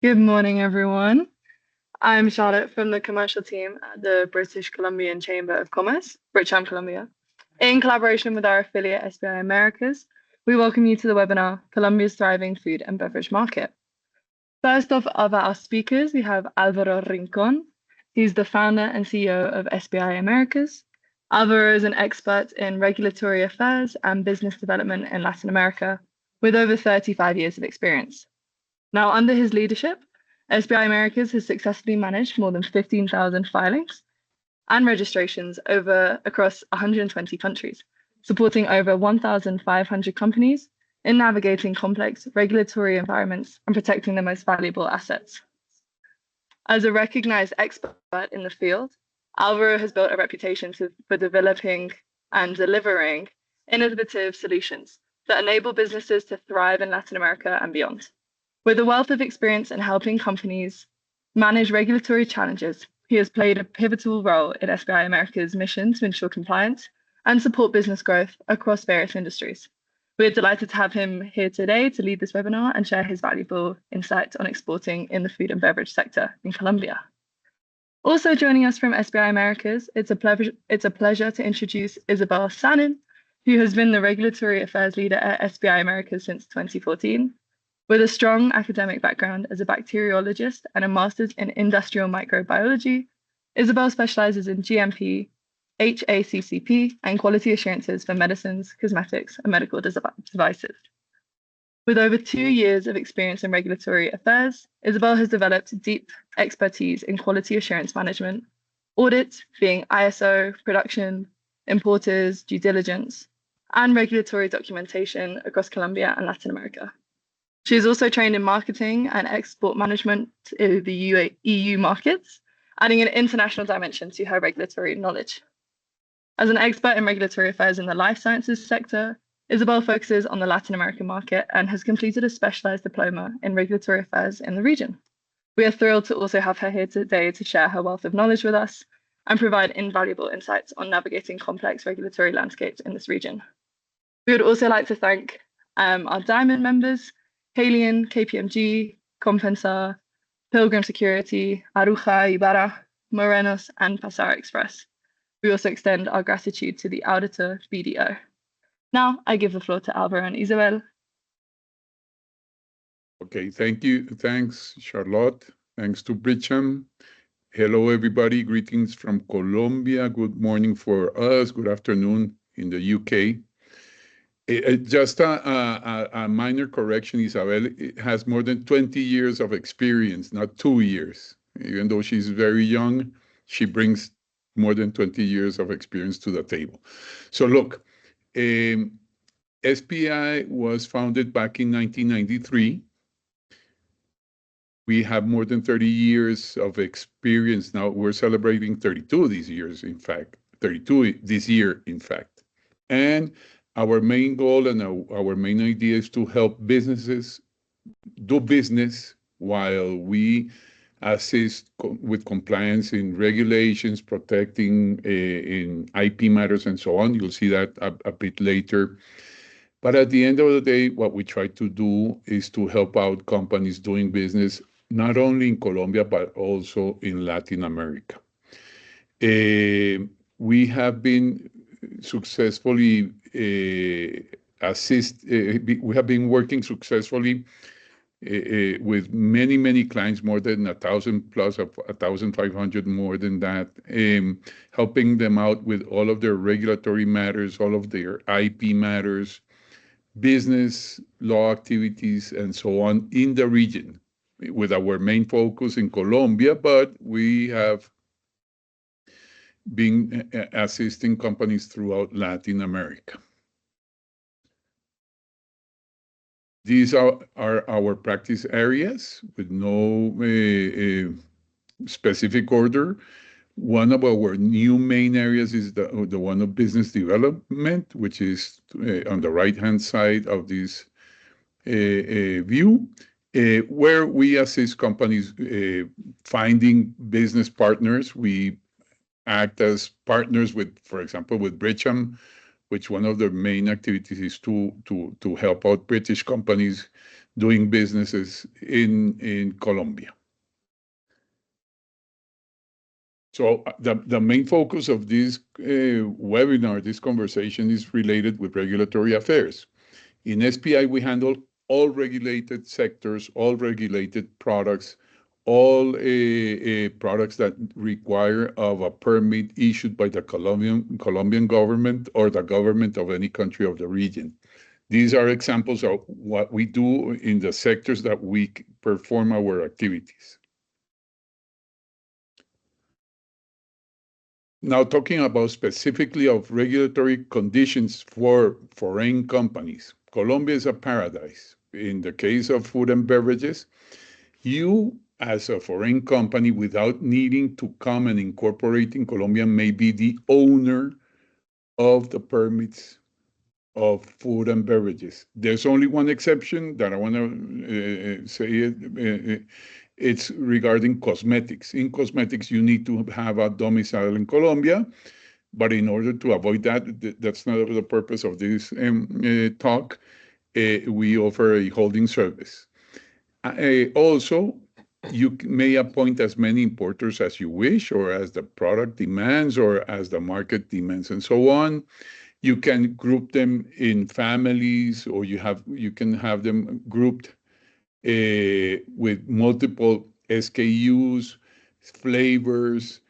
Good morning, everyone. I'm Charlotte from the commercial team at the British Columbian Chamber of Commerce, Bricham, Colombia. In collaboration with our affiliate SBI Americas, we welcome you to the webinar, Colombia's Thriving Food and Beverage Market. First off of our speakers, we have Alvaro Rincon. He's the founder and CEO of SBI Americas. Alvaro is an expert in regulatory affairs and business development in Latin America with over 35 years of experience. Now, under his leadership, SBI Americas has successfully managed more than 15,000 filings and registrations across 120 countries, supporting over 1,500 companies in navigating complex regulatory environments and protecting the most valuable assets. As a recognized expert in the field, Alvaro has built a reputation for developing and delivering innovative solutions that enable businesses to thrive in Latin America and beyond. With a wealth of experience in helping companies manage regulatory challenges, he has played a pivotal role in SBI America's mission to ensure compliance and support business growth across various industries. We're delighted to have him here today to lead this webinar and share his valuable insights on exporting in the food and beverage sector in Colombia. Also joining us from SBI Americas, it's a pleasure to introduce Isabel Sanin, who has been the regulatory affairs leader at SBI Americas since 2014. With a strong academic background as a bacteriologist and a master's in industrial microbiology, Isabel specializes in GMP, HACCP, and quality assurances for medicines, cosmetics, and medical devices. With over 2 years of experience in regulatory affairs, Isabel has developed deep expertise in quality assurance management, audit, being ISO, production, importers, due diligence, and regulatory documentation across Colombia and Latin America. She is also trained in marketing and export management to the EU markets, adding an international dimension to her regulatory knowledge. As an expert in regulatory affairs in the life sciences sector, Isabel focuses on the Latin American market and has completed a specialized diploma in regulatory affairs in the region. We are thrilled to also have her here today to share her wealth of knowledge with us and provide invaluable insights on navigating complex regulatory landscapes in this region. We would also like to thank our Diamond members, Halion, KPMG, Compensar, Pilgrim Security, Aruja, Ibarra, Morenos, and Pasar Express. We also extend our gratitude to the auditor, BDO. Now, I give the floor to Alvaro and Isabel. Okay, thank you. Thanks, Charlotte. Thanks to Bricham. Hello, everybody. Greetings from Colombia. Good morning for us. Good afternoon in the UK. Just a minor correction, Isabel has more than 20 years of experience, not 2 years. Even though she's very young, she brings more than 20 years of experience to the table. So look, SPI was founded back in 1993. We have more than 30 years of experience now. We're celebrating 32 this year, in fact. And our main goal and our main idea is to help businesses do business while we assist with compliance in regulations, protecting in IP matters and so on. You'll see that a bit later. But at the end of the day, what we try to do is to help out companies doing business, not only in Colombia, but also in Latin America. We have been successfully we have been working successfully with many clients, more than 1,000 plus of 1,500 more than that, helping them out with all of their regulatory matters, all of their IP matters, business law activities, and so on in the region, with our main focus in Colombia, but we have been assisting companies throughout Latin America. These are our practice areas with no specific order. One of our new main areas is the one of business development, which is on the right-hand side of this view, where we assist companies finding business partners. We act as partners with, for example, with Bricham, which one of their main activities is to help out British companies doing businesses in Colombia. So the main focus of this webinar, this conversation, is related with regulatory affairs. In SPI, we handle all regulated sectors, all regulated products, all products that require of a permit issued by the Colombian government or the government of any country of the region. These are examples of what we do in the sectors that we perform our activities. Now, talking about specifically of regulatory conditions for foreign companies, Colombia is a paradise. In the case of food and beverages, you as a foreign company, without needing to come and incorporate in Colombia, may be the owner of the permits of food and beverages. There's only one exception that I want to say it. It's regarding cosmetics. In cosmetics, you need to have a domicile in Colombia, but in order to avoid that, that's not the purpose of this talk. We offer a holding service. Also, you may appoint as many importers as you wish, or as the product demands, or as the market demands, and so on. You can group them in families, or you can have them grouped with multiple SKUs, flavors,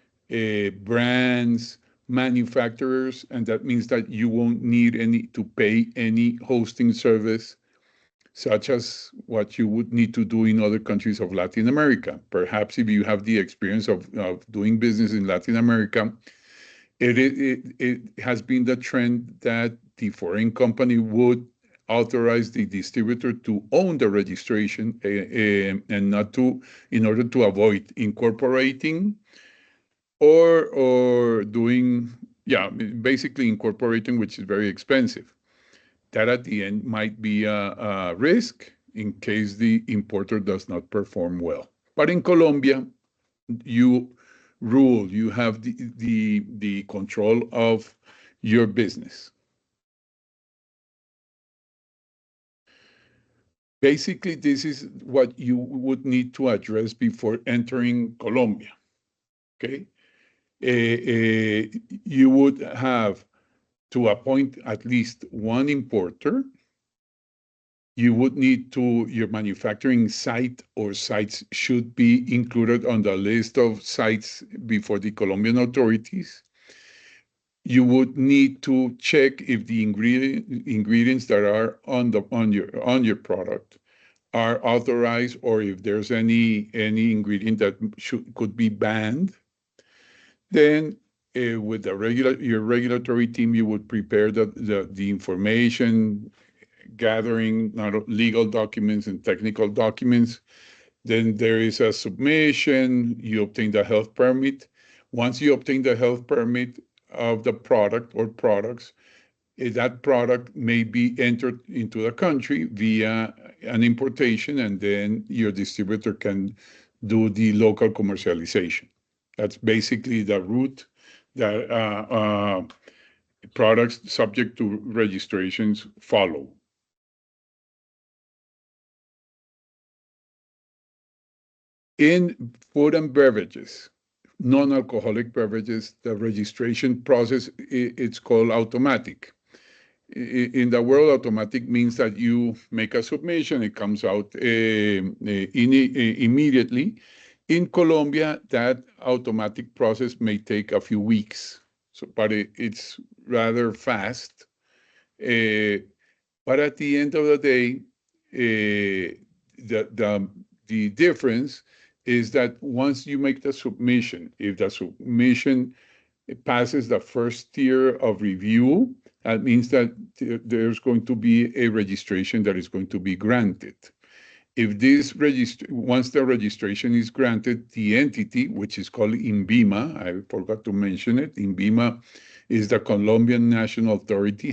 brands, manufacturers, and that means that you won't need to pay any hosting service, such as what you would need to do in other countries of Latin America. Perhaps if you have the experience of doing business in Latin America, it has been the trend that the foreign company would authorize the distributor to own the registration and not to, in order to avoid incorporating or doing, basically incorporating, which is very expensive. That at the end might be a risk in case the importer does not perform well. But in Colombia, you have the control of your business. Basically, this is what you would need to address before entering Colombia, okay? You would have to appoint at least one importer. You would need your manufacturing site or sites should be included on the list of sites before the Colombian authorities. You would need to check if the ingredients that are on your product are authorized, or if there's any ingredient that could be banned. Then with your regulatory team, you would prepare the information, gathering legal documents and technical documents. Then there is a submission. You obtain the health permit. Once you obtain the health permit of the product or products, that product may be entered into the country via an importation, and then your distributor can do the local commercialization. That's basically the route that products subject to registrations follow. In food and beverages, non-alcoholic beverages, the registration process, it's called automatic. In the world, automatic means that you make a submission, it comes out immediately. In Colombia, that automatic process may take a few weeks, but it's rather fast. But at the end of the day, the difference is that once you make the submission, if the submission passes the first tier of review, that means that there's going to be a registration that is going to be granted. If once the registration is granted, the entity, which is called INVIMA, I forgot to mention it, INVIMA is the Colombian National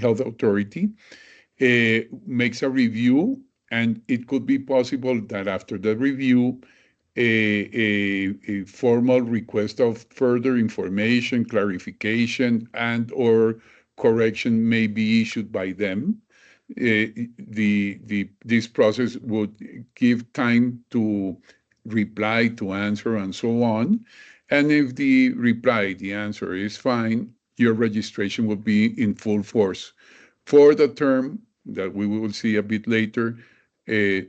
Health Authority, makes a review, and it could be possible that after the review, a formal request of further information, clarification, and or correction may be issued by them. this process would give time to reply, to answer, and so on. And if the reply, the answer is fine, your registration will be in full force for the term that we will see a bit later of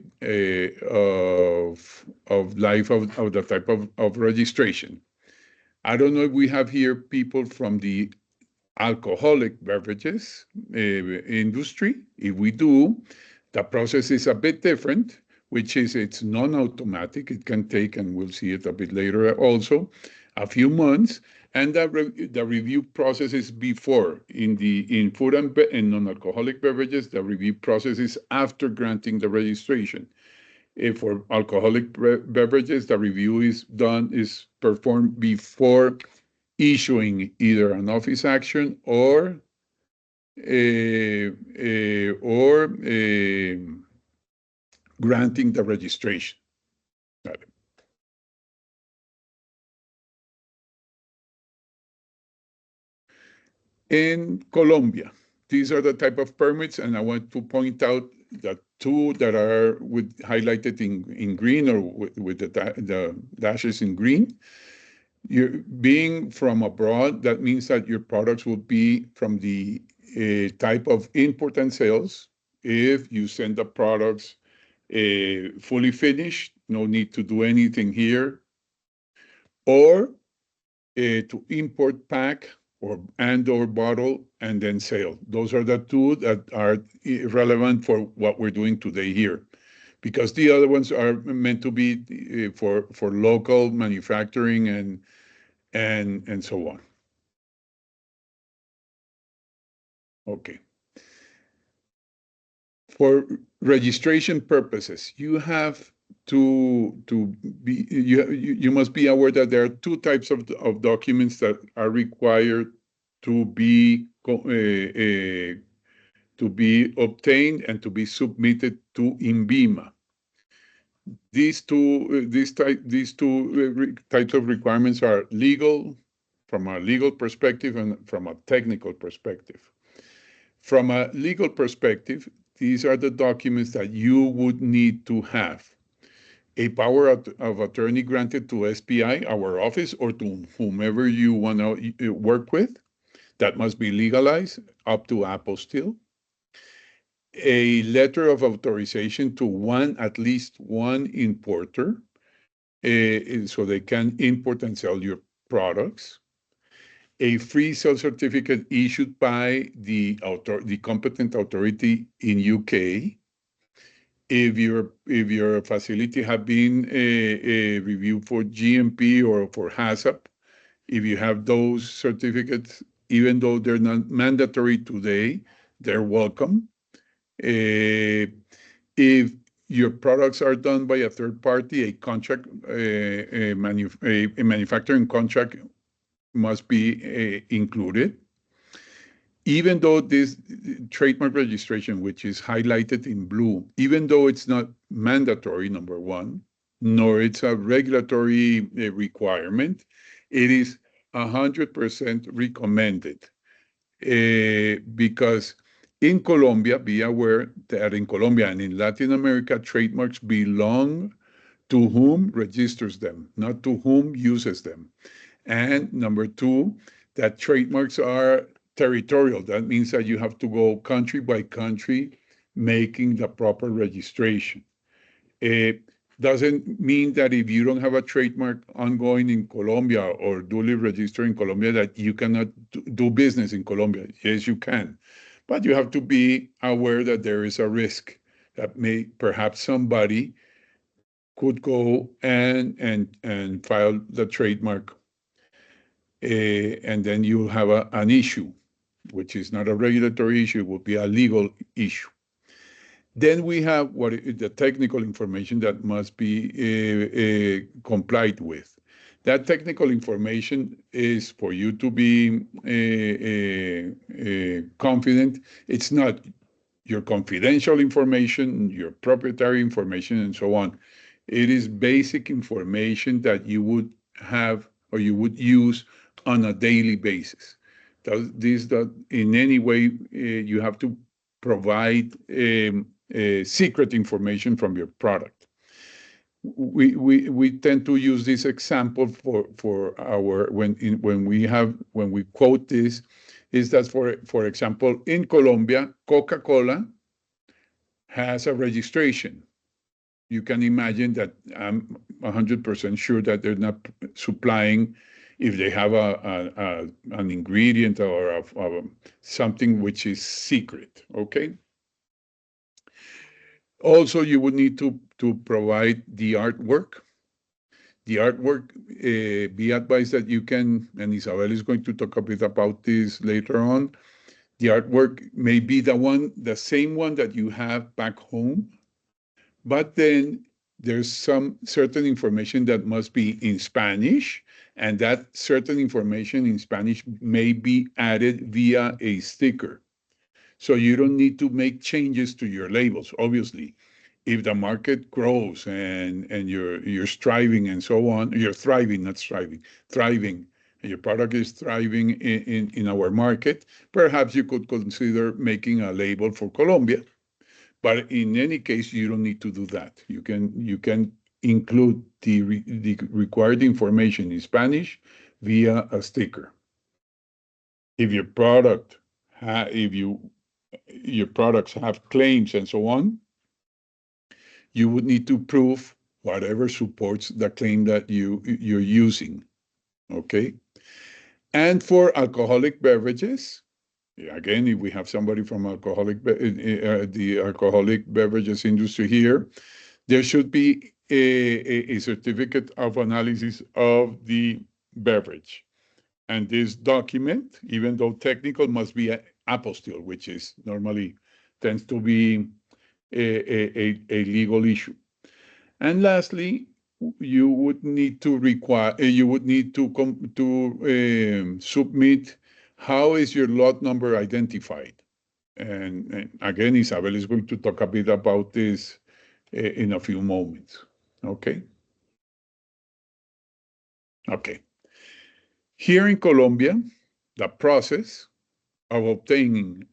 life of the type of registration. I don't know if we have here people from the alcoholic beverages industry. If we do, the process is a bit different, which is it's non-automatic. It can take, and we'll see it a bit later also, a few months. And the review process is before. In food and non-alcoholic beverages, the review process is after granting the registration. If for alcoholic beverages, the review is performed before issuing either an office action or granting the registration. In Colombia, these are the type of permits, and I want to point out the two that are highlighted in green or with the dashes in green. You're being from abroad, that means that your products will be from the type of import and sales. If you send the products fully finished, no need to do anything here, or to import, pack, or bottle and then sale. Those are the two that are relevant for what we're doing today here, because the other ones are meant to be for local manufacturing and so on. Okay. For registration purposes, you have to be you must be aware that there are two types of documents that are required to be obtained and to be submitted to INVIMA. These two types of requirements are legal, from a legal perspective, and from a technical perspective. From a legal perspective, these are the documents that you would need to have: a power of attorney granted to SPI, our office, or to whomever you want to work with. That must be legalized, up to apostille. A letter of authorization to at least one importer, so they can import and sell your products. A free sale certificate issued by the competent authority in UK. If your facility have been reviewed for GMP or for HACCP, if you have those certificates, even though they're not mandatory today, they're welcome. If your products are done by a third party, a manufacturing contract must be included. Even though this trademark registration, which is highlighted in blue, even though it's not mandatory, number one, nor it's a regulatory requirement, it is 100% recommended. Because in Colombia, be aware that in Colombia and in Latin America, trademarks belong to whom registers them, not to whom uses them. And number two, that trademarks are territorial. That means that you have to go country by country making the proper registration. It doesn't mean that if you don't have a trademark ongoing in Colombia or duly registered in Colombia that you cannot do business in Colombia. Yes, you can. But you have to be aware that there is a risk that perhaps somebody could go and file the trademark, and then you'll have an issue, which is not a regulatory issue, it will be a legal issue. Then we have the technical information that must be complied with. That technical information is for you to be confident. It's not your confidential information, your proprietary information, and so on. It is basic information that you would have or you would use on a daily basis. This that in any way you have to provide secret information from your product. We tend to use this example for our when we quote this, is that for example in Colombia, Coca-Cola has a registration. You can imagine that I'm 100% sure that they're not supplying if they have an ingredient or something which is secret, okay? Also, you would need to provide the artwork. The artwork, be advised that you can, and Isabel is going to talk a bit about this later on, the artwork may be the same one that you have back home, but then there's some certain information that must be in Spanish, and that certain information in Spanish may be added via a sticker. So you don't need to make changes to your labels. Obviously, if the market grows and you're striving and so on, you're thriving, not striving, thriving, and your product is thriving in our market, perhaps you could consider making a label for Colombia. But in any case, you don't need to do that. You can include the required information in Spanish via a sticker. If your products have claims and so on, you would need to prove whatever supports the claim that you're using. Okay. And for alcoholic beverages, again, if we have somebody from the alcoholic beverages industry here, there should be a certificate of analysis of the beverage. And this document, even though technical, must be an apostille, which is normally tends to be a legal issue. And lastly, you would need to submit how is your lot number identified. And again, Isabel is going to talk a bit about this in a few moments. Okay. Okay. Here in Colombia, the process of obtaining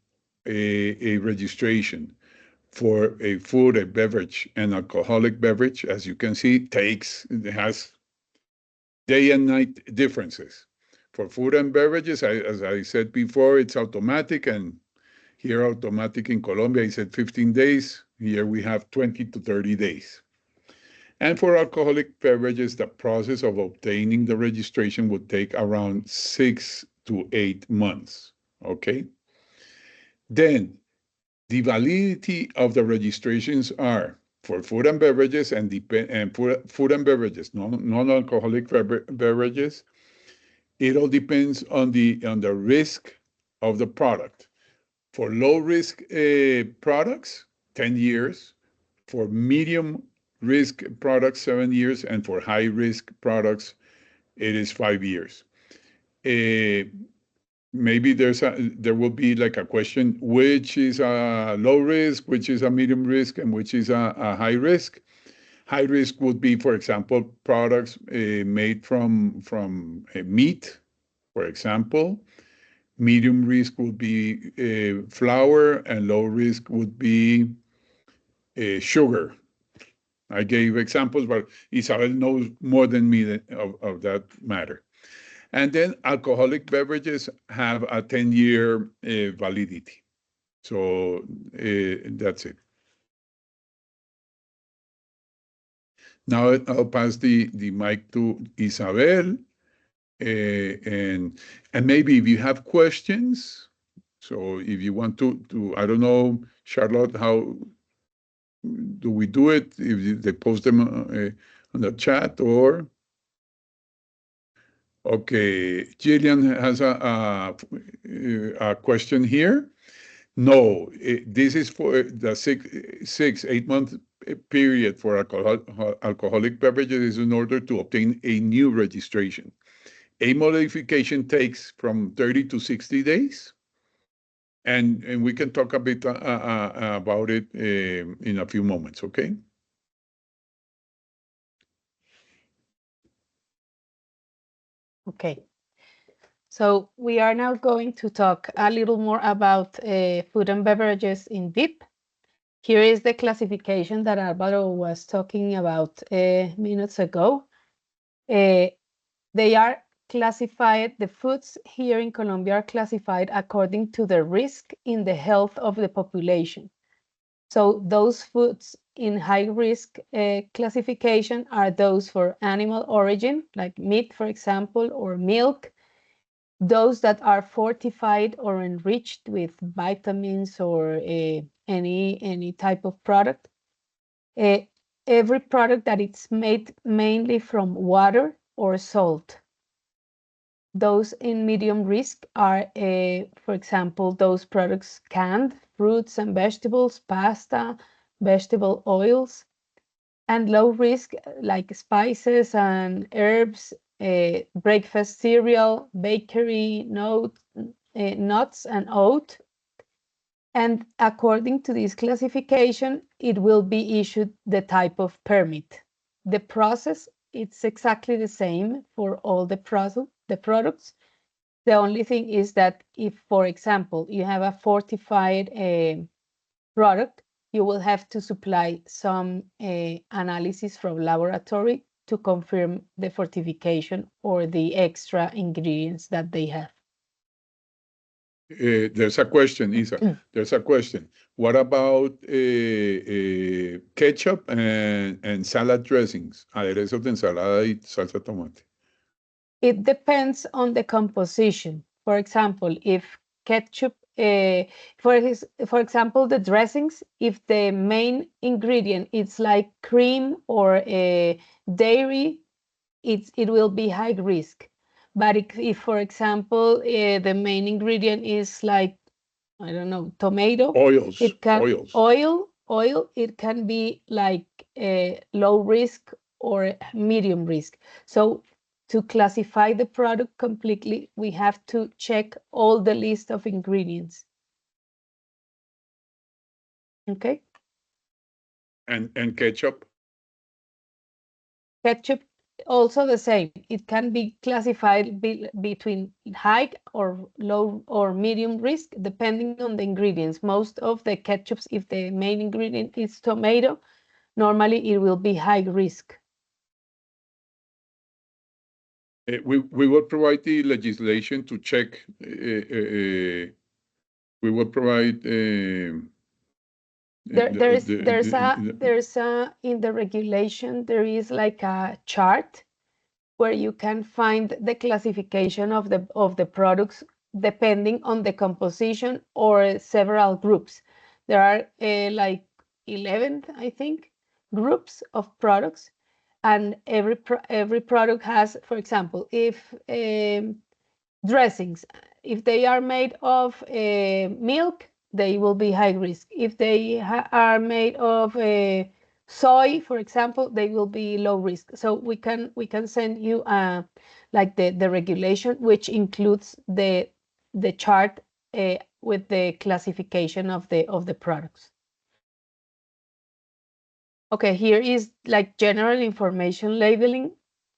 a registration for a food, a beverage, and alcoholic beverage, as you can see, has day and night differences. For food and beverages, as I said before, it's automatic, and here automatic in Colombia is at 15 days. Here we have 20 to 30 days. And for alcoholic beverages, the process of obtaining the registration would take around 6 to 8 months, okay? Then the validity of the registrations are for food and beverages and food and beverages, non-alcoholic beverages. It all depends on the risk of the product. For low risk products, 10 years. For medium risk products, 7 years, and for high risk products, it is 5 years. Maybe there will be like a question, which is a low risk, which is a medium risk, and which is a high risk. High risk would be, for example, products made from meat, for example. Medium risk would be flour, and low risk would be sugar. I gave examples, but Isabel knows more than me of that matter. And then alcoholic beverages have a 10-year validity. So that's it. Now I'll pass the mic to Isabel. And maybe if you have questions, so if you want to I don't know, Charlotte, how do we do it? If they post them on the chat or? Okay, Jillian has a question here. No, this is for the 8 month period for alcoholic beverages is in order to obtain a new registration. A modification takes from 30 to 60 days. And we can talk a bit about it in a few moments, okay? Okay. So we are now going to talk a little more about food and beverages in deep. Here is the classification that Alvaro was talking about minutes ago. They are classified, the foods here in Colombia are classified according to the risk in the health of the population. So those foods in high risk classification are those for animal origin, like meat, for example, or milk, those that are fortified or enriched with vitamins or any type of product. Uh, every product that it's made mainly from water or salt. Those in medium risk are, for example, those products canned, fruits and vegetables, pasta, vegetable oils, and low risk like spices and herbs, breakfast cereal, bakery, nuts and oat. And according to this classification, it will be issued the type of permit. The process, it's exactly the same for all the products. The only thing is that if, for example, you have a fortified product, you will have to supply some analysis from laboratory to confirm the fortification or the extra ingredients that they have. There's a question, Isa. There's a question. What about ketchup and salad dressings? Aderezos de ensalada y salsa tomate. It depends on the composition. For example, if ketchup, for example, the dressings, if the main ingredient is like cream or dairy, it will be high risk. But if for example, the main ingredient is like, I don't know, tomato, Oils, it can oils. oil, it can be like low risk or medium risk. So to classify the product completely, we have to check all the list of ingredients. Okay. And ketchup. Ketchup, also the same. It can be classified between high or low or medium risk, depending on the ingredients. Most of the ketchups, if the main ingredient is tomato, normally it will be high risk. We will provide the legislation to check. We will provide. There's a in the regulation there is like a chart where you can find the classification of the products depending on the composition or several groups. There are like 11, I think, groups of products, and every product has, for example, if dressings, if they are made of milk, they will be high risk. If they are made of soy, for example, they will be low risk. So we can send you like the regulation, which includes the chart with the classification of the products. Okay, here is like general information labeling.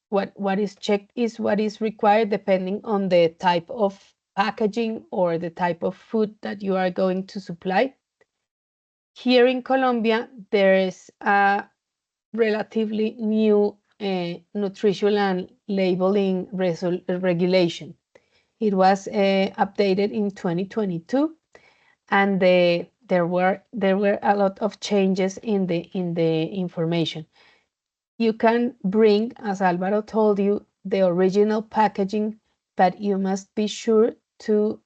What is checked is what is required depending on the type of packaging or the type of food that you are going to supply. Here in Colombia, there is a relatively new nutritional labeling regulation. It was updated in 2022, and there were a lot of changes in the information. You can bring, as Alvaro told you, the original packaging, but you must be sure to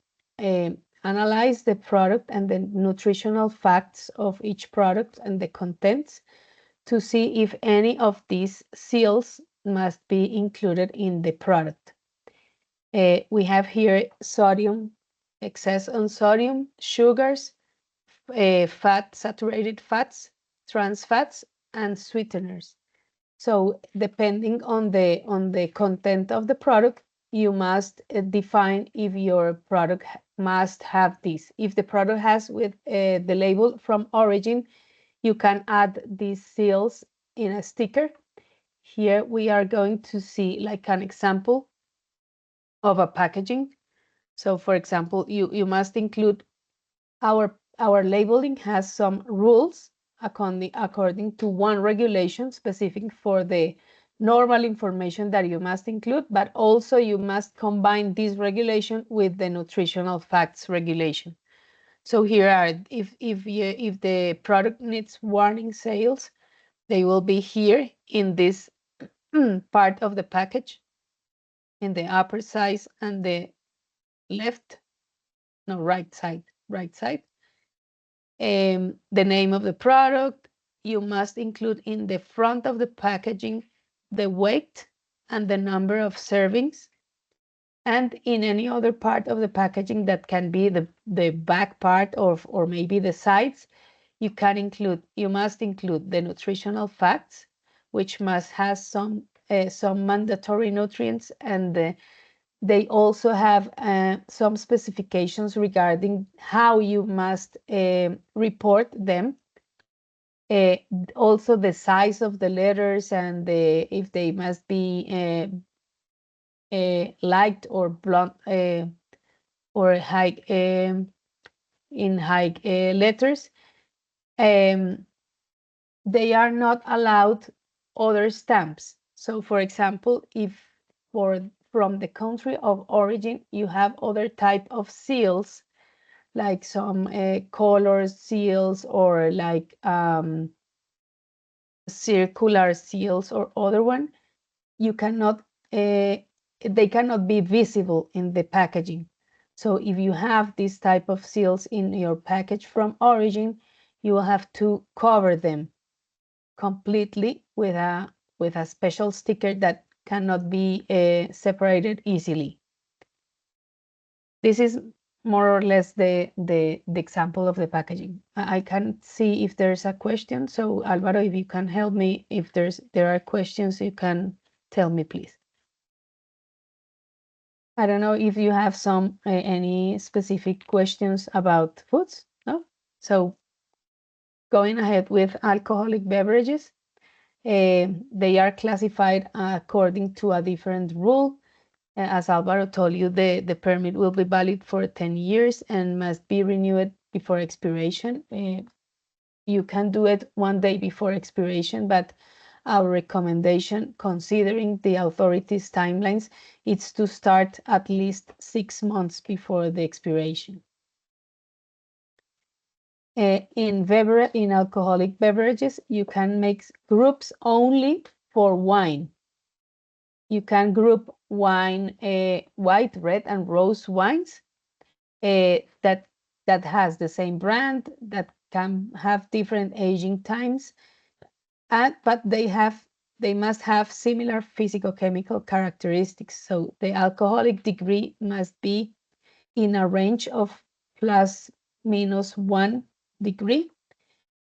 analyze the product and the nutritional facts of each product and the contents to see if any of these seals must be included in the product. We have here sodium, excess on sodium, sugars, saturated fats, trans fats, and sweeteners. So depending on the content of the product, you must define if your product must have this. If the product has with the label from origin, you can add these seals in a sticker. Here we are going to see like an example of a packaging. So, for example, you must include our labeling has some rules according to one regulation specific for the normal information that you must include, but also you must combine this regulation with the nutritional facts regulation. So here are, if the product needs warning sales, they will be here in this part of the package, in the upper side and the left, no, right side, right side. The name of the product, you must include in the front of the packaging the weight and the number of servings. And in any other part of the packaging that can be the back part or maybe the sides, you must include the nutritional facts, which must have some mandatory nutrients, and they also have some specifications regarding how you must report them. Uh, Also the size of the letters and if they must be light or blunt or high in high letters. They are not allowed other stamps. So, for example, if from the country of origin you have other type of seals, like some color seals or like circular seals or other one, you cannot they cannot be visible in the packaging. So if you have this type of seals in your package from origin, you will have to cover them completely with a special sticker that cannot be separated easily. This is more or less the example of the packaging. I can't see if there's a question. So Alvaro, if you can help me, if there are questions, you can tell me, please. I don't know if you have some any specific questions about foods. No? So going ahead with alcoholic beverages, they are classified according to a different rule. As Alvaro told you, the permit will be valid for 10 years and must be renewed before expiration. You can do it one day before expiration, but our recommendation, considering the authorities' timelines, is to start at least 6 months before the expiration. In alcoholic beverages, you can make groups only for wine. You can group wine, white, red, and rose wines that has the same brand, that can have different aging times, but they must have similar physicochemical characteristics. So the alcoholic degree must be in a range of plus minus 1 degree,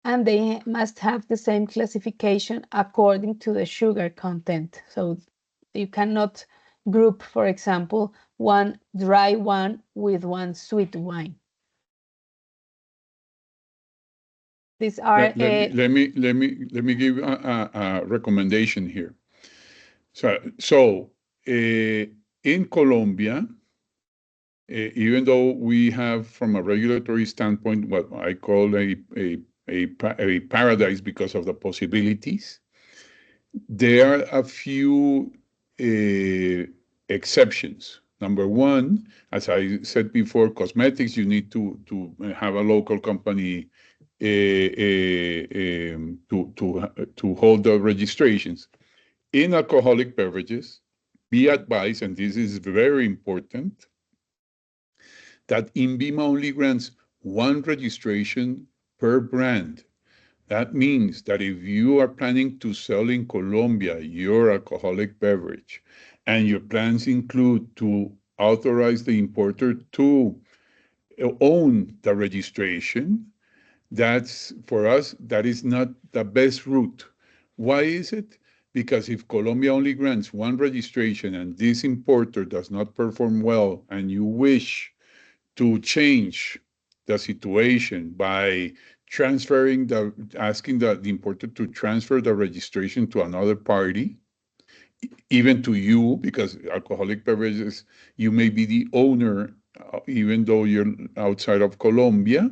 and they must have the same classification according to the sugar content. So you cannot group, for example, one dry one with one sweet wine. These are Let me give a recommendation here. So in Colombia, even though we have, from a regulatory standpoint, what I call a paradise because of the possibilities, there are a few exceptions. Number one, as I said before, cosmetics, you need to have a local company to hold the registrations. In alcoholic beverages, be advised, and this is very important, that INVIMA only grants one registration per brand. That means that if you are planning to sell in Colombia your alcoholic beverage, and your plans include to authorize the importer to own the registration, that's, for us, that is not the best route. Why is it? Because if Colombia only grants one registration and this importer does not perform well, and you wish to change the situation by asking the importer to transfer the registration to another party, even to you, because alcoholic beverages, you may be the owner even though you're outside of Colombia,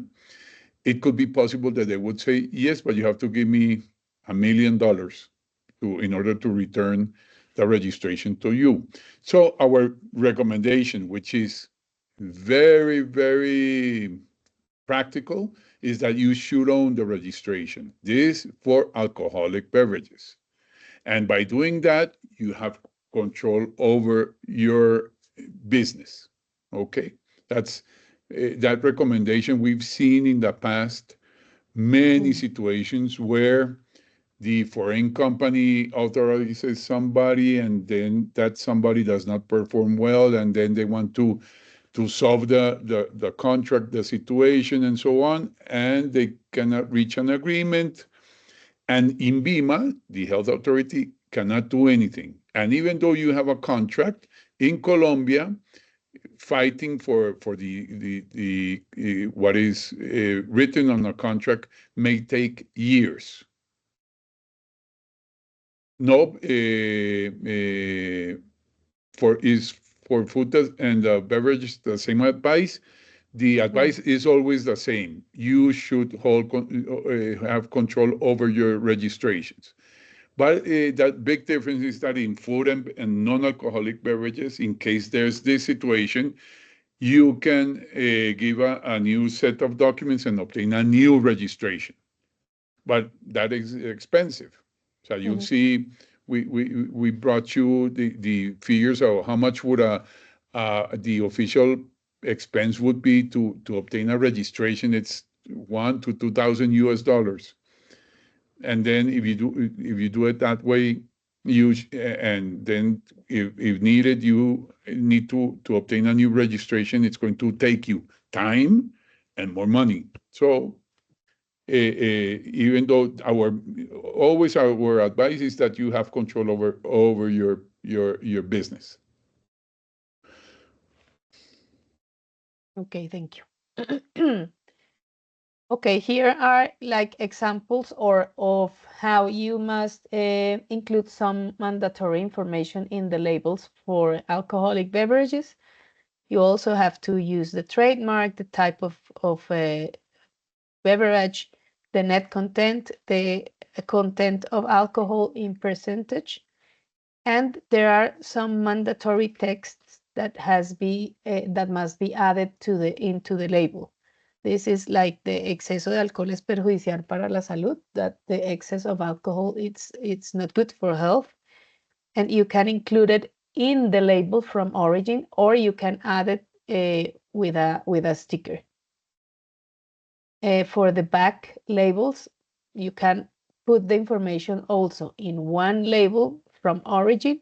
it could be possible that they would say, yes, but you have to give me $1 million in order to return the registration to you. So our recommendation, which is very, very practical, is that you should own the registration. This for alcoholic beverages. And by doing that, you have control over your business. Okay? That's that recommendation we've seen in the past many situations where the foreign company authorizes somebody and then that somebody does not perform well and then they want to solve the contract, the situation, and so on, and they cannot reach an agreement. And INVIMA, the health authority, cannot do anything. And even though you have a contract in Colombia, fighting for the what is written on a contract may take years. No, for food and beverages the same advice. The advice is always the same. You should have control over your registrations. But that big difference is that in food and non-alcoholic beverages, in case there's this situation, you can give a new set of documents and obtain a new registration. But that is expensive. So you'll see, we brought you the figures of how much would the official expense would be to obtain a registration. It's $1,000 to $2,000. And then if you do it that way, and then if needed, you need to obtain a new registration. It's going to take you time and more money. So even though our advice is that you have control over your business. Okay, thank you. Okay, here are like examples of how you must include some mandatory information in the labels for alcoholic beverages. You also have to use the trademark, the type of beverage, the net content, the content of alcohol in percentage, and there are some mandatory texts that must be added into the label. This is like the exceso de alcohol es perjudicial para la salud, that the excess of alcohol it's not good for health, and you can include it in the label from origin, or you can add it with a sticker. For the back labels, you can put the information also in one label from origin,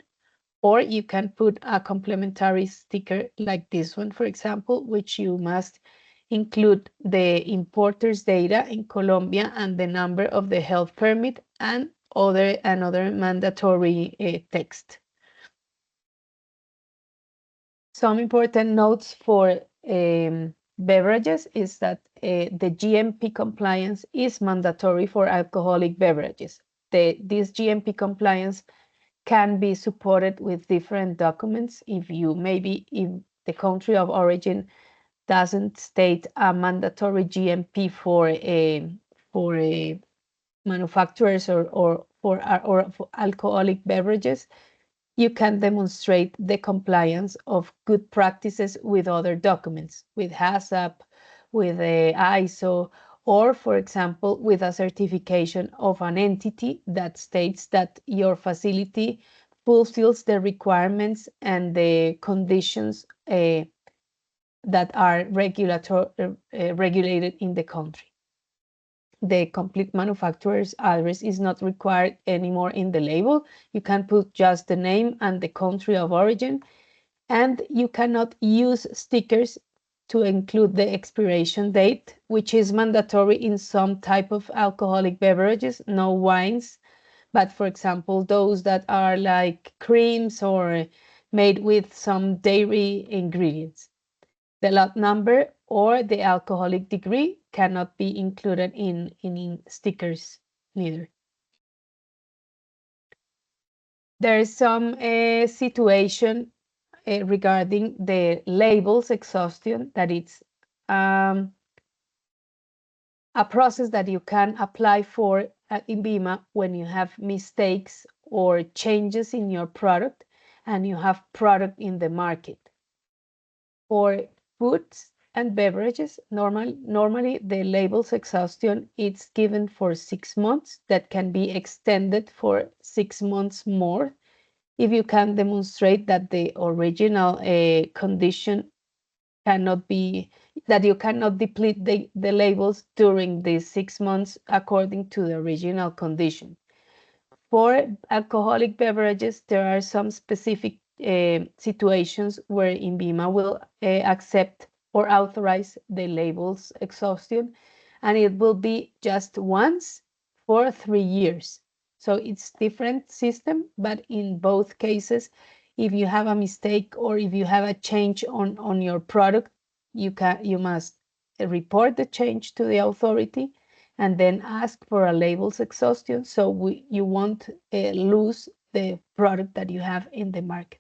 or you can put a complementary sticker like this one, for example, which you must include the importer's data in Colombia and the number of the health permit and another mandatory text. Some important notes for beverages is that the GMP compliance is mandatory for alcoholic beverages. This GMP compliance can be supported with different documents if the country of origin doesn't state a mandatory GMP for manufacturers or for alcoholic beverages. You can demonstrate the compliance of good practices with other documents, with HACCP, with the ISO, or, for example, with a certification of an entity that states that your facility fulfills the requirements and the conditions that are regulated in the country. The complete manufacturer's address is not required anymore in the label. You can put just the name and the country of origin, and you cannot use stickers to include the expiration date, which is mandatory in some type of alcoholic beverages, no wines, but for example, those that are like creams or made with some dairy ingredients. The lot number or the alcoholic degree cannot be included in stickers neither. There is some situation regarding the labels exhaustion, that it's a process that you can apply for in BIMA when you have mistakes or changes in your product and you have product in the market. For foods and beverages, normally the labels exhaustion is given for 6 months, that can be extended for 6 months more if you can demonstrate that the original condition cannot be, that you cannot deplete the labels during these 6 months according to the original condition. For alcoholic beverages, there are some specific situations where INVIMA will accept or authorize the labels exhaustion, and it will be just once for 3 years. So it's different system, but in both cases, if you have a mistake or if you have a change on your product, you must report the change to the authority and then ask for a labels exhaustion, so you won't lose the product that you have in the market.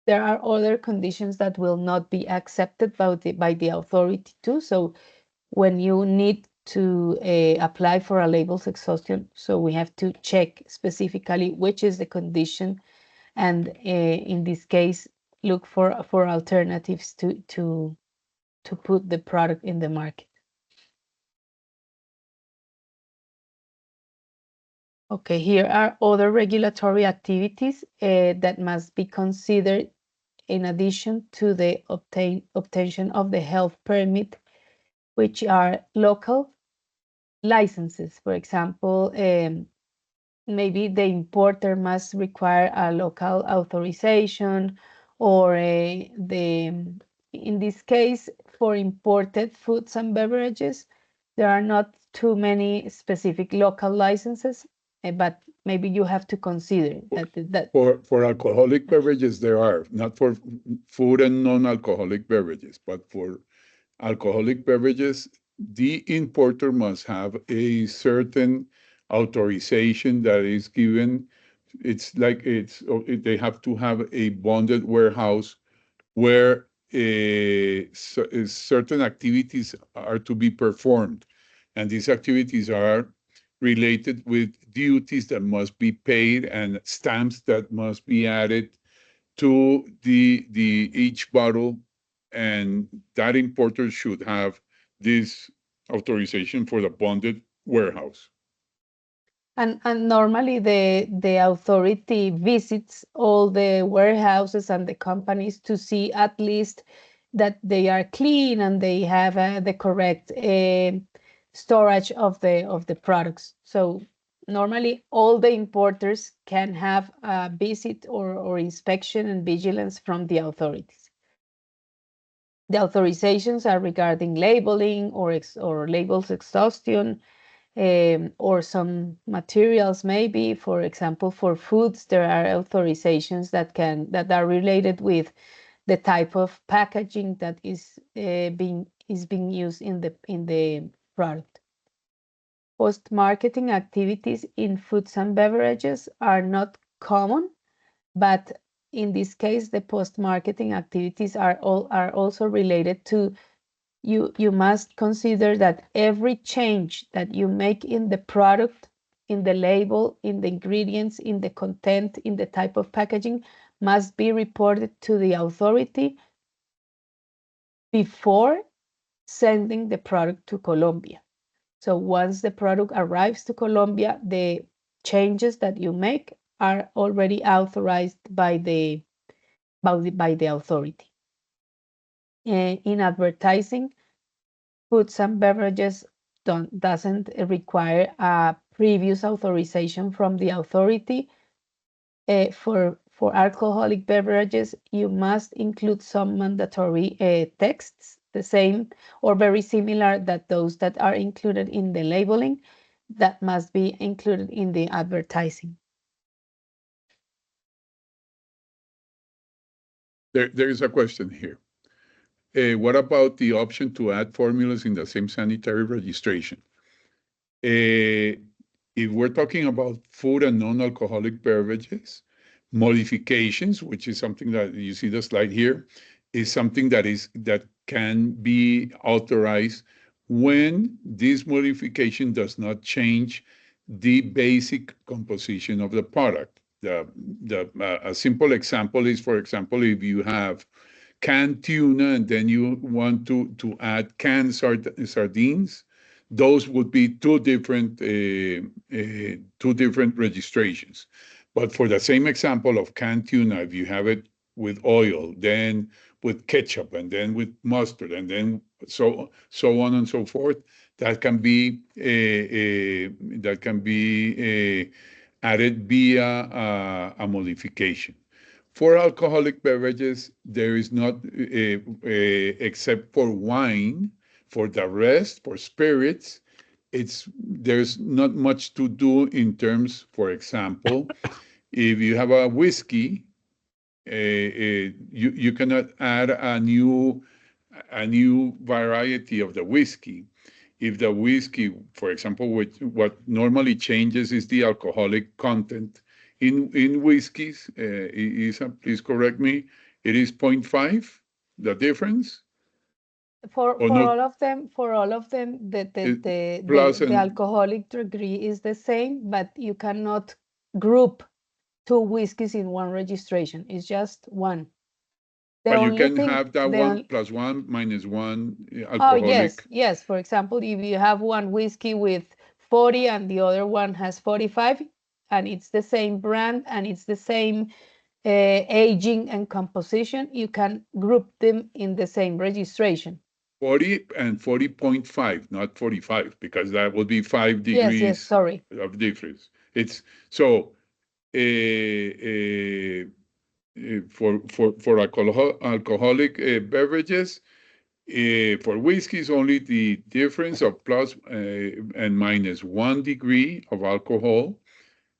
There are other conditions that will not be accepted by the authority too. So when you need to apply for a labels exhaustion, so we have to check specifically which is the condition, and in this case, look for alternatives to put the product in the market. Okay, here are other regulatory activities that must be considered in addition to the obtention of the health permit, which are local licenses. For example, maybe the importer must require a local authorization, or in this case, for imported foods and beverages, there are not too many specific local licenses, but maybe you have to consider that. For alcoholic beverages, there are, not for food and non-alcoholic beverages, but for alcoholic beverages, the importer must have a certain authorization that is given. It's like they have to have a bonded warehouse where certain activities are to be performed. And these activities are related with duties that must be paid and stamps that must be added to the each bottle, and that importer should have this authorization for the bonded warehouse. And normally the authority visits all the warehouses and the companies to see at least that they are clean and they have the correct storage of the products. So normally all the importers can have a visit or inspection and vigilance from the authorities. The authorizations are regarding labeling or labels exhaustion, or some materials. Maybe, for example, for foods, there are authorizations that are related with the type of packaging that is being used in the product. Post-marketing activities in foods and beverages are not common, but in this case, the post-marketing activities are also related to, you must consider that every change that you make in the product, in the label, in the ingredients, in the content, in the type of packaging, must be reported to the authority before sending the product to Colombia. So once the product arrives to Colombia, the changes that you make are already authorized by the authority. In advertising, foods and beverages doesn't require a previous authorization from the authority. For alcoholic beverages, you must include some mandatory texts, the same or very similar that those that are included in the labeling, that must be included in the advertising. There is a question here. What about the option to add formulas in the same sanitary registration? If If we're talking about food and non-alcoholic beverages, modifications, which is something that you see the slide here, is something that can be authorized when this modification does not change the basic composition of the product. A simple example is, for example, if you have canned tuna and then you want to add canned sardines, those would be two different registrations. But for the same example of canned tuna, if you have it with oil, then with ketchup, and then with mustard, and then so on and so forth, that can be added via a modification. For alcoholic beverages, there is not, except for wine. For the rest, for spirits, there's not much to do in terms, for example, if you have a whiskey, you cannot add a new variety of the whiskey. If the whiskey, for example, what normally changes is the alcoholic content in whiskeys. Isa, please correct me. It is 0.5, the difference, For or not? all of them, Plus the and alcoholic degree is the same, but you cannot group two whiskeys in one registration. It's just one. The but you only can thing, have that the one only, plus one minus one oh yes, alcoholic. yes. For example, if you have one whiskey with 40 and the other one has 45, and it's the same brand and it's the same aging and composition, you can group them in the same registration. 40 and 40.5, not 45, because that would be 5 Yes, yes, degrees sorry. of difference. It's so uh, for alcoholic beverages, for whiskeys, only the difference of plus and minus 1 degree of alcohol,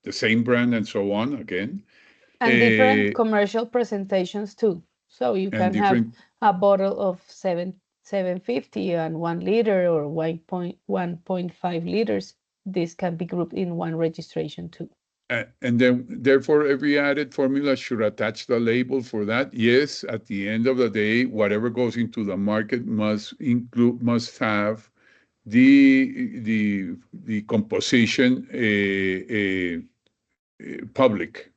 the same brand and so on again, And different commercial presentations too. So you and can have different. a bottle of 750 and 1 liter or 1.5 liters. This can be grouped in one registration too. And then, therefore, every added formula should attach the label for that. Yes, at the end of the day, whatever goes into the market must have the composition public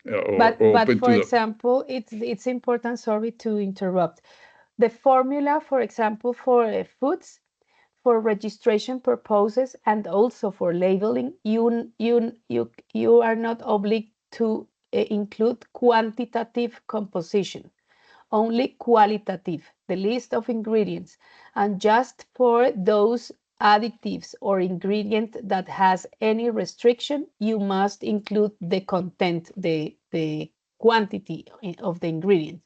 or But open for to the. example, it's important. Sorry to interrupt. The formula, for example, for foods, for registration purposes and also for labeling, you are not obliged to include quantitative composition, only qualitative, the list of ingredients, and just for those additives or ingredient that has any restriction, you must include the content, the quantity of the ingredient.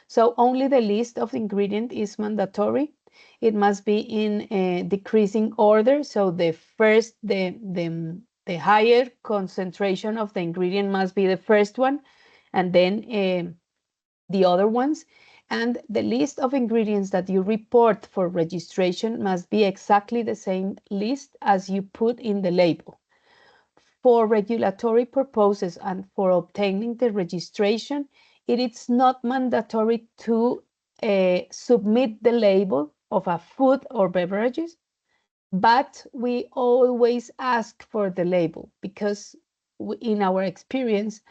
So only the list of ingredient is mandatory. It must be in a decreasing order. So the first, the higher concentration of the ingredient must be the first one, and then the other ones. And the list of ingredients that you report for registration must be exactly the same list as you put in the label. For regulatory purposes and for obtaining the registration, it is not mandatory to submit the label of a food or beverages, but we always ask for the label because in our experience,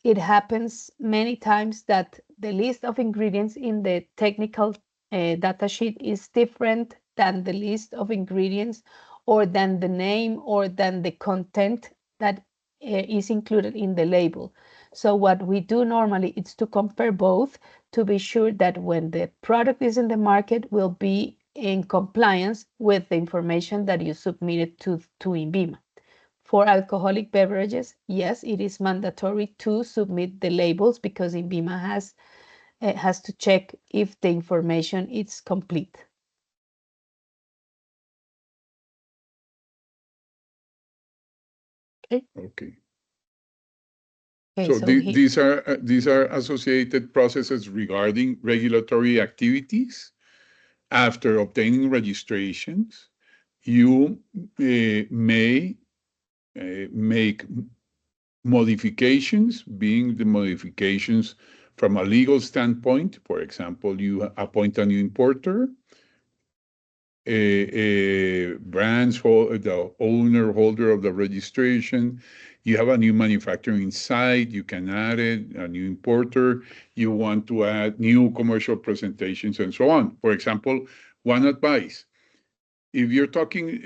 it happens many times that the list of ingredients in the technical data sheet is different than the list of ingredients or than the name or than the content that is included in the label. So what we do normally is to compare both to be sure that when the product is in the market will be in compliance with the information that you submitted to INVIMA. For alcoholic beverages, yes, it is mandatory to submit the labels because INVIMA has to check if the information is complete. Okay. Okay. Okay, So so these are associated processes regarding regulatory activities. After obtaining registrations, you may make modifications, being the modifications from a legal standpoint. For example, you appoint a new importer, brands, the owner, holder of the registration. You have a new manufacturing site, you can add it, a new importer. You want to add new commercial presentations and so on. For example, one advice, if you're talking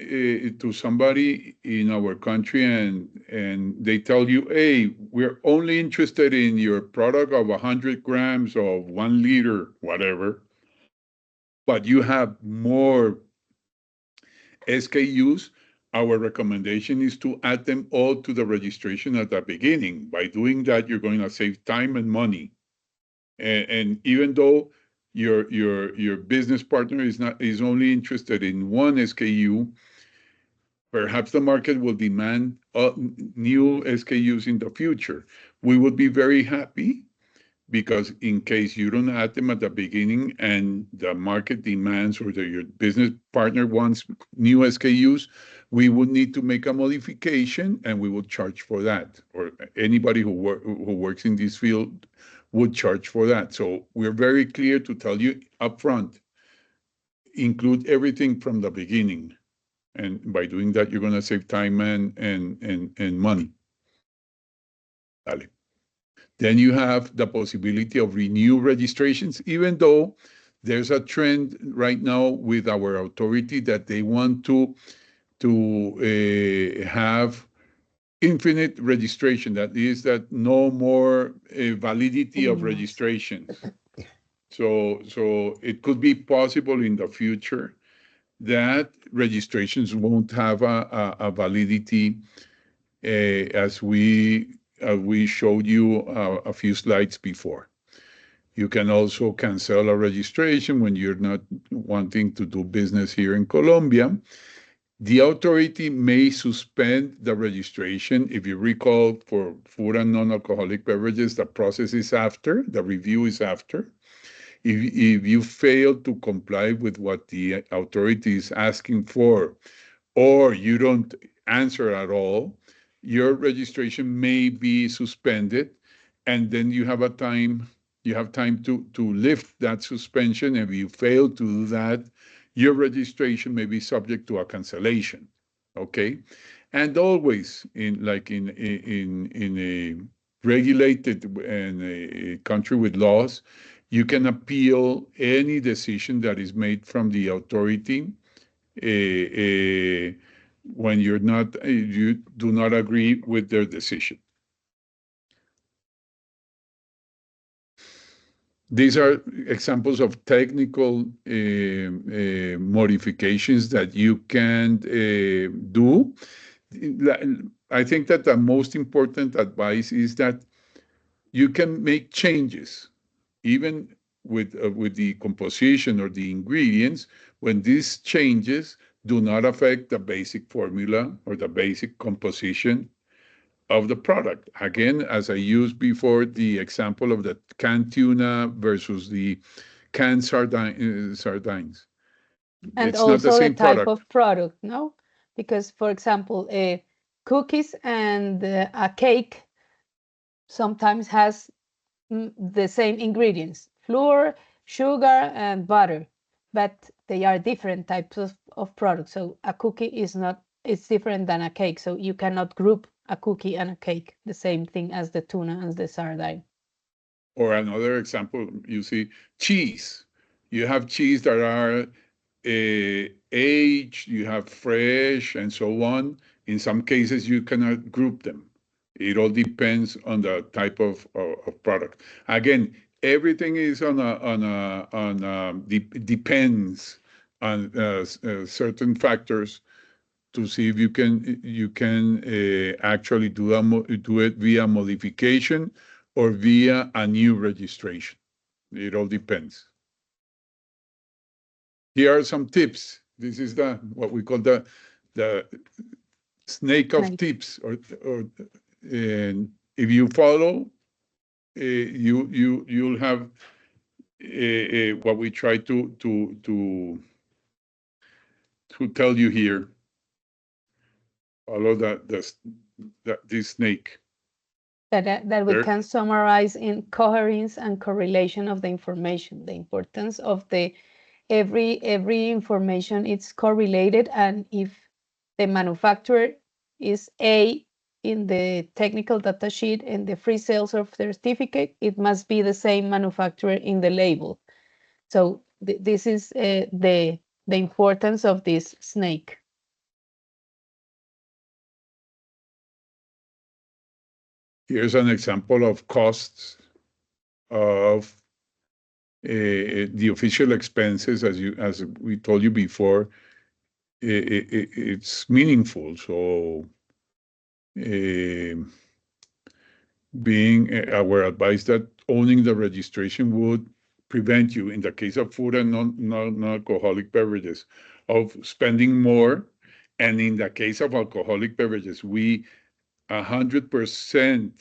to somebody in our country and they tell you, hey, we're only interested in your product of 100 grams of 1 liter, whatever, but you have more SKUs, our recommendation is to add them all to the registration at the beginning. By doing that, you're going to save time and money. And even though your business partner is only interested in one SKU, perhaps the market will demand new SKUs in the future. We would be very happy because in case you don't add them at the beginning and the market demands or your business partner wants new SKUs, we would need to make a modification and we would charge for that. Or anybody who works in this field would charge for that. So we're very clear to tell you upfront, include everything from the beginning. And by doing that, you're going to save time and money. Dale. Then you have the possibility of renew registrations, even though there's a trend right now with our authority that they want to have infinite registration. That is that no more validity of registrations. So it could be possible in the future that registrations won't have a validity as we showed you a few slides before. You can also cancel a registration when you're not wanting to do business here in Colombia. The authority may suspend the registration. If you recall, for food and non-alcoholic beverages, the process is after, the review is after. If you fail to comply with what the authority is asking for, or you don't answer at all, your registration may be suspended, and then you have time to lift that suspension. If you fail to do that, your registration may be subject to a cancellation. Okay, and always in a regulated and a country with laws, you can appeal any decision that is made from the authority when you do not agree with their decision. These are examples of technical modifications that you can do. I think that the most important advice is that you can make changes, even with the composition or the ingredients, when these changes do not affect the basic formula or the basic composition of the product. Again, as I used before, the example of the canned tuna versus the canned sardines. And It's not the also the same type product. of product, no? Because, for example, cookies and a cake sometimes has the same ingredients, flour, sugar, and butter, but they are different types of products. So a cookie it's different than a cake. So you cannot group a cookie and a cake the same thing as the tuna and the sardine. Or another example, you see cheese. You have cheese that are aged, you have fresh, and so on. In some cases, you cannot group them. It all depends on the type of product. Again, everything is depends on certain factors to see if you can actually do it via modification or via a new registration. It all depends. Here are some tips. This is what we call the snake of tips, and if you follow, you'll have what we try to tell you here. follow this snake. That we can summarize in coherence and correlation of the information, the importance of the every information is correlated, and if the manufacturer is A in the technical data sheet and the free sales of certificate, it must be the same manufacturer in the label. So this is the importance of this snake. Here's an example of costs of the official expenses, as we told you before. It's meaningful. So being our advice that owning the registration would prevent you, in the case of food and non-alcoholic beverages, of spending more. And in the case of alcoholic beverages, we 100%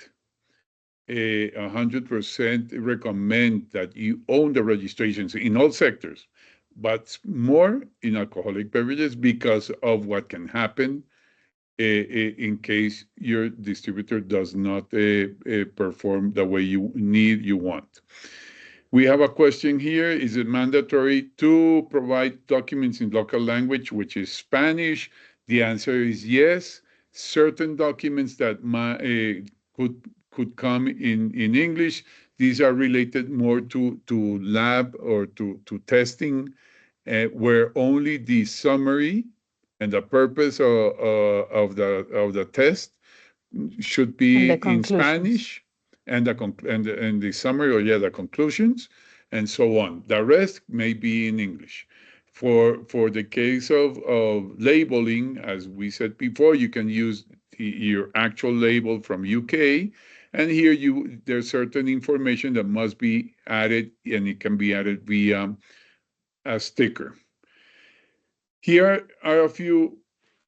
100% recommend that you own the registrations in all sectors, but more in alcoholic beverages because of what can happen in case your distributor does not perform the way you want. We have a question here. Is it mandatory to provide documents in local language, which is Spanish? The answer is yes. Certain documents that could come in English. These are related more to lab or to testing, where only the summary and the purpose of the test should be in Spanish, and the summary, or the conclusions, and so on. The rest may be in English. For the case of labeling, as we said before, you can use your actual label from UK, and here there's certain information that must be added, and it can be added via a sticker. Here are a few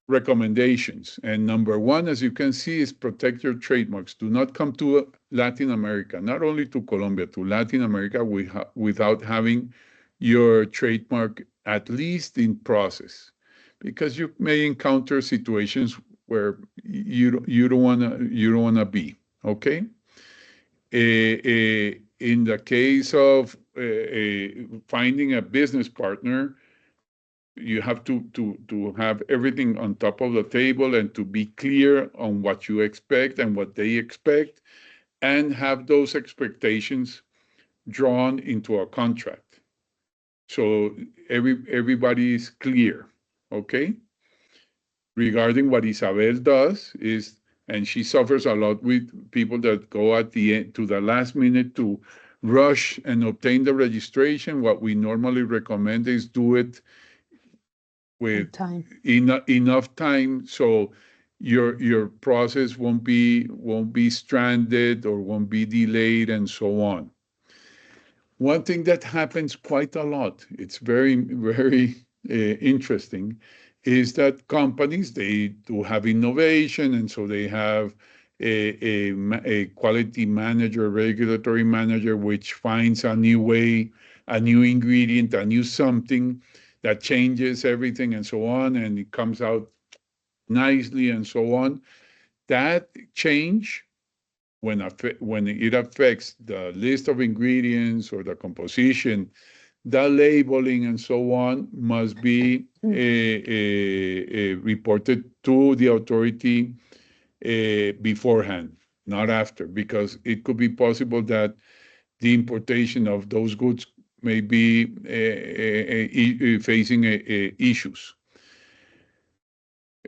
recommendations. And number one, as you can see, is protect your trademarks. Do not come to Latin America, not only to Colombia, to Latin America without having your trademark at least in process, because you may encounter situations where you don't wanna be. Okay. In the case of finding a business partner, you have to have everything on top of the table and to be clear on what you expect and what they expect, and have those expectations drawn into a contract. So everybody is clear, okay? Regarding what Isabel does is, and she suffers a lot with people that go at the end to the last minute to rush and obtain the registration. What we normally recommend is do it with enough time, so your process won't be stranded or won't be delayed, and so on. One thing that happens quite a lot, it's very, very interesting, is that companies, they do have innovation, and so they have a quality manager, regulatory manager, which finds a new way, a new ingredient, a new something that changes everything, and so on, and it comes out nicely, and so on. That change, when it affects the list of ingredients or the composition, the labeling, and so on, must be reported to the authority beforehand, not after, because it could be possible that the importation of those goods may be facing issues.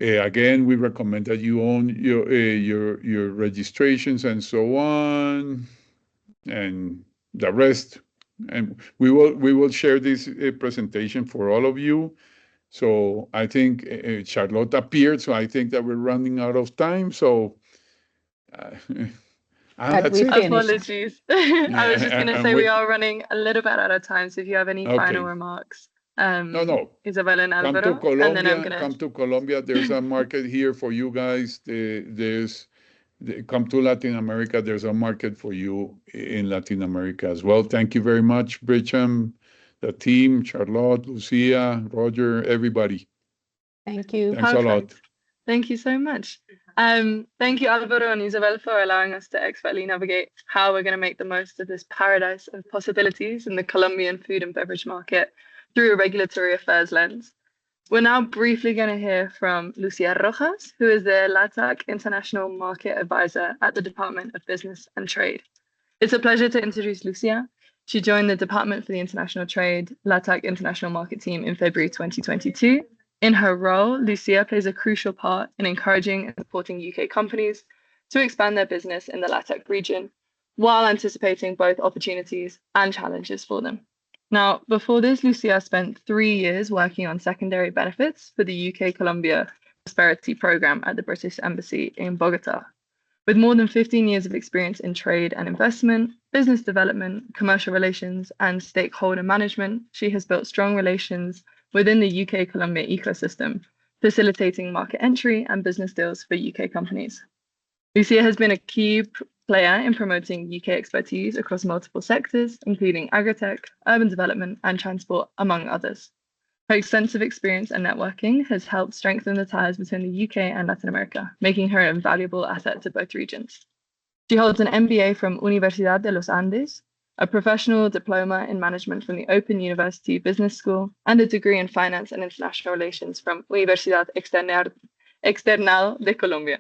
Again, we recommend that you own your registrations, and so on, and the rest. And we will share this presentation for all of you. So I think Charlotte appeared, so I think that we're running out of time. So that's it. Apologies. I was just going to say we are running a little bit out of time. So if you have any final remarks, no. Isabel and Come Alvaro, to Colombia. and then I'm gonna... Come to Colombia. There's a market here for you guys. Come to Latin America. There's a market for you in Latin America as well. Thank you very much, Bricham, the team, Charlotte, Lucia, Roger, everybody. Thank you. Thanks a lot. Thank you so much. Thank you, Alvaro and Isabel, for allowing us to expertly navigate how we're going to make the most of this paradise of possibilities in the Colombian food and beverage market through a regulatory affairs lens. We're now briefly going to hear from Lucia Rojas, who is the LATAC International Market Advisor at the Department of Business and Trade. It's a pleasure to introduce Lucia. She joined the Department for the International Trade LATAC International Market Team in February 2022. In her role, Lucia plays a crucial part in encouraging and supporting UK companies to expand their business in the LATAC region, while anticipating both opportunities and challenges for them. Now, before this, Lucia spent 3 years working on secondary benefits for the UK Colombia Prosperity Programme at the British Embassy in Bogota. With more than 15 years of experience in trade and investment, business development, commercial relations, and stakeholder management, she has built strong relations within the UK Colombia ecosystem, facilitating market entry and business deals for UK companies. Lucia has been a key player in promoting UK expertise across multiple sectors, including agritech, urban development, and transport, among others. Her extensive experience and networking has helped strengthen the ties between the UK and Latin America, making her an invaluable asset to both regions. She holds an MBA from Universidad de los Andes, a professional diploma in management from the Open University Business School, and a degree in finance and international relations from Universidad External de Colombia.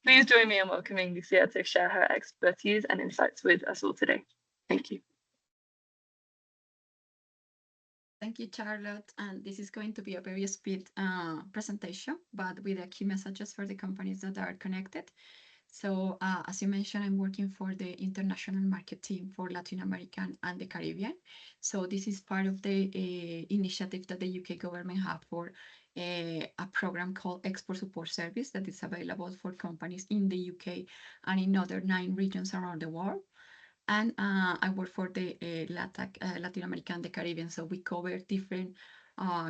Please join me in welcoming Lucia to share her expertise and insights with us all today. Thank you. Thank you, Charlotte. And this is going to be a very speed presentation, but with the key messages for the companies that are connected. So as you mentioned, I'm working for the international market team for Latin America and the Caribbean. So this is part of the initiative that the UK government have for a program called Export Support Service that is available for companies in the UK and in other 9 regions around the world. And I work for the Latin America and the Caribbean. So we cover different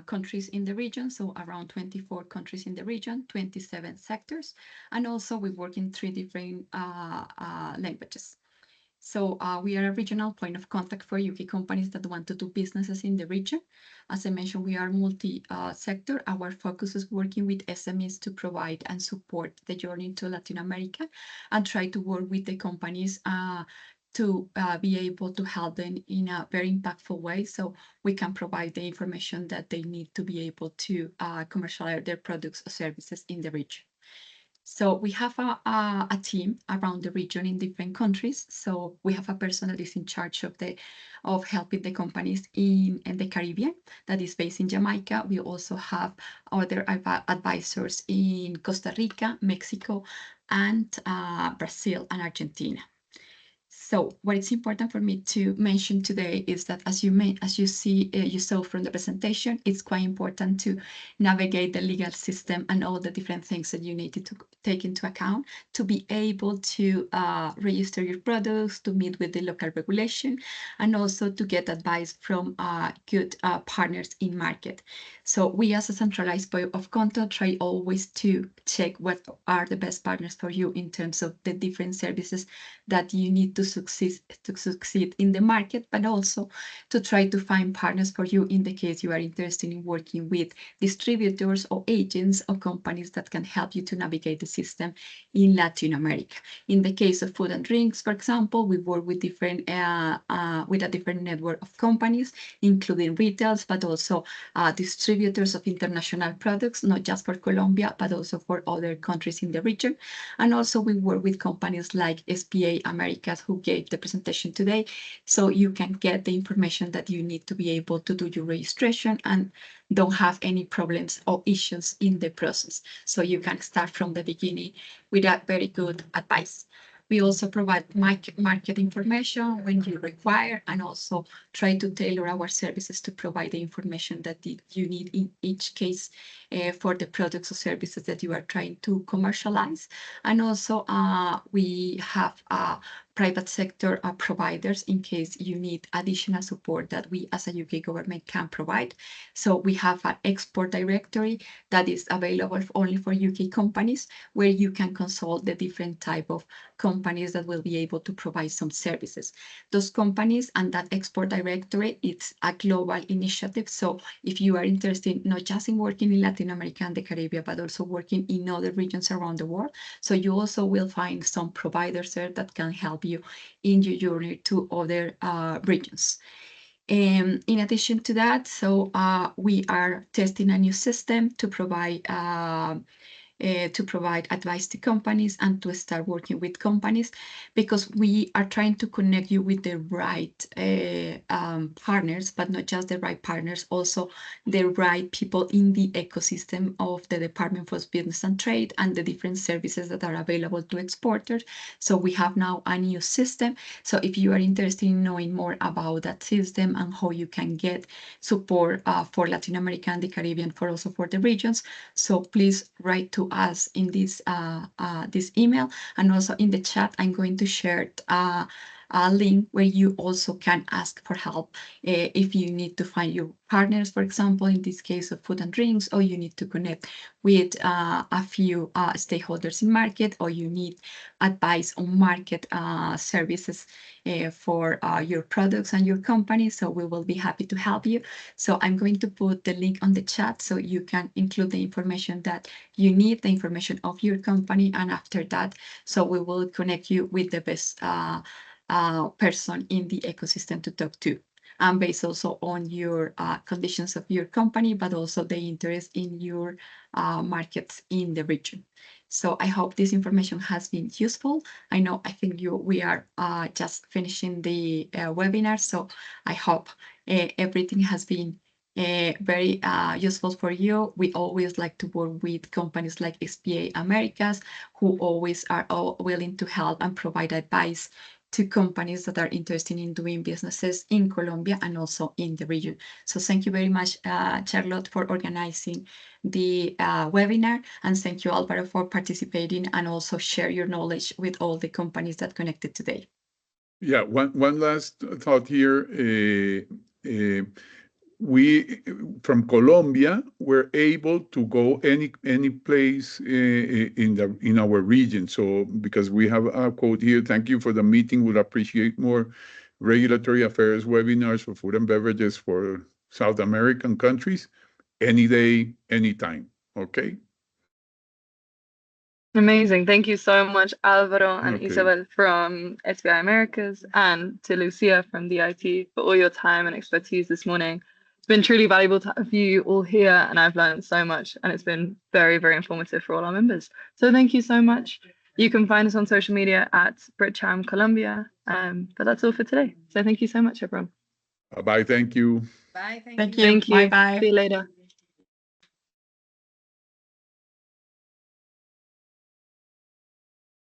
countries in the region, so around 24 countries in the region, 27 sectors, and also we work in 3 different languages. So we are a regional point of contact for UK companies that want to do businesses in the region. As I mentioned, we are multi-sector. Our focus is working with SMEs to provide and support the journey to Latin America and try to work with the companies to be able to help them in a very impactful way, so we can provide the information that they need to be able to commercialize their products or services in the region. So we have a team around the region in different countries. So we have a person that is in charge of helping the companies in the Caribbean that is based in Jamaica. We also have other advisors in Costa Rica, Mexico, and Brazil and Argentina. So what is important for me to mention today is that as you saw from the presentation, it's quite important to navigate the legal system and all the different things that you need to take into account to be able to register your products, to meet with the local regulation, and also to get advice from good partners in market. So we as a centralized point of contact try always to check what are the best partners for you in terms of the different services that you need to succeed in the market, but also to try to find partners for you in the case you are interested in working with distributors or agents or companies that can help you to navigate the system in Latin America. In the case of food and drinks, for example, we work with a different network of companies, including retails, but also distributors of international products, not just for Colombia, but also for other countries in the region. And also we work with companies like SPA Americas, who gave the presentation today. So you can get the information that you need to be able to do your registration and don't have any problems or issues in the process. So you can start from the beginning with a very good advice. We also provide market information when you require, and also try to tailor our services to provide the information that you need in each case for the products or services that you are trying to commercialize. And also we have private sector providers in case you need additional support that we as a UK government can provide. So we have an export directory that is available only for UK companies, where you can consult the different type of companies that will be able to provide some services. Those companies and that export directory, it's a global initiative. So if you are interested not just in working in Latin America and the Caribbean, but also working in other regions around the world, so you also will find some providers there that can help you in your journey to other regions. In addition to that, so we are testing a new system to provide advice to companies and to start working with companies, because we are trying to connect you with the right partners, but not just the right partners, also the right people in the ecosystem of the Department for Business and Trade and the different services that are available to exporters. So we have now a new system. So if you are interested in knowing more about that system and how you can get support for Latin America and the Caribbean, for also for the regions, so please write to us in this this email, and also in the chat I'm going to share a link where you also can ask for help if you need to find your partners, for example, in this case of food and drinks, or you need to connect with a few stakeholders in market, or you need advice on market services for your products and your company. So we will be happy to help you. So I'm going to put the link on the chat so you can include the information that you need, the information of your company, and after that, so we will connect you with the best person in the ecosystem to talk to, and based also on your conditions of your company, but also the interest in your markets in the region. So I hope this information has been useful. I think we are just finishing the webinar, so I hope everything has been very useful for you. We always like to work with companies like SPA Americas, who always are willing to help and provide advice to companies that are interested in doing businesses in Colombia and also in the region. So thank you very much, Charlotte, for organizing the webinar, and thank you, Alvaro, for participating and also share your knowledge with all the companies that connected today. Yeah, one last thought here. We from Colombia were able to go any place in our region. So because we have a quote here, thank you for the meeting. Would appreciate more regulatory affairs webinars for food and beverages for South American countries, any day, anytime. Okay. Amazing. Thank you so much, Alvaro and Okay. Isabel from SBI Americas, and to Lucia from DIT for all your time and expertise this morning. It's been truly valuable to have you all here, and I've learned so much, and it's been very, very informative for all our members. So thank you so much. You can find us on social media at BritCham Colombia. But that's all for today. So thank you so much, everyone. Bye-bye. Thank you. Bye. Thank you. Thank you. Bye-bye. See you later.